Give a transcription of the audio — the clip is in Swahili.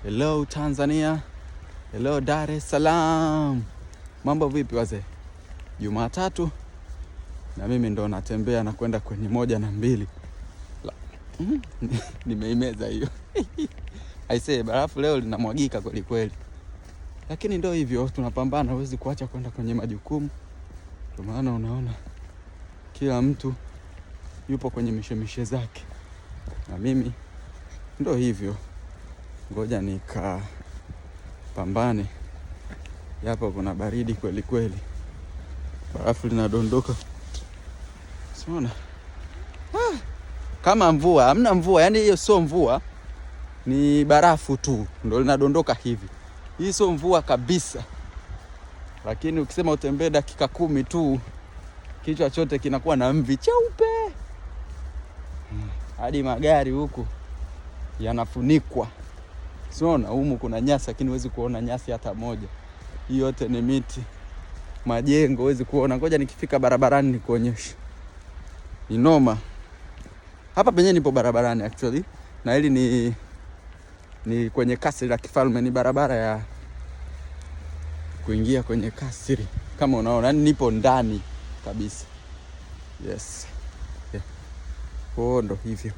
Hello Tanzania. Hello Dar es Salaam. Mambo vipi wazee? Jumatatu na mimi ndo natembea na kwenda kwenye 1 na 2. Nimeimeza hiyo. Aisee, barafu leo linamwagika kweli kweli. Lakini ndo hivyo, tunapambana, huwezi kuacha kwenda kwenye majukumu. Kwa maana unaona kila mtu yupo kwenye mishemishe zake. Na mimi ndo hivyo. Ngoja nikapambane. Hapa kuna baridi kweli kweli. Barafu linadondoka. Unaona? Kama mvua, hamna mvua, yani hiyo sio mvua. Ni barafu tu ndio linadondoka hivi. Hii sio mvua kabisa. Lakini ukisema utembee dakika 10 tu, kichwa chote kinakuwa na mvi cheupe. Hadi magari huku yanafunikwa. Unaona humu kuna nyasi lakini huwezi kuona nyasi hata moja. Hii yote ni miti. Majengo huwezi kuona. Ngoja nikifika barabarani nikuonyeshe. Ni noma. Hapa penyewe nipo barabarani actually. Na hili ni kwenye kasri la kifalme, ni barabara ya kuingia kwenye kasri. Kama unaona, nipo ndani kabisa. Yes. Yeah. Ndo hivyo.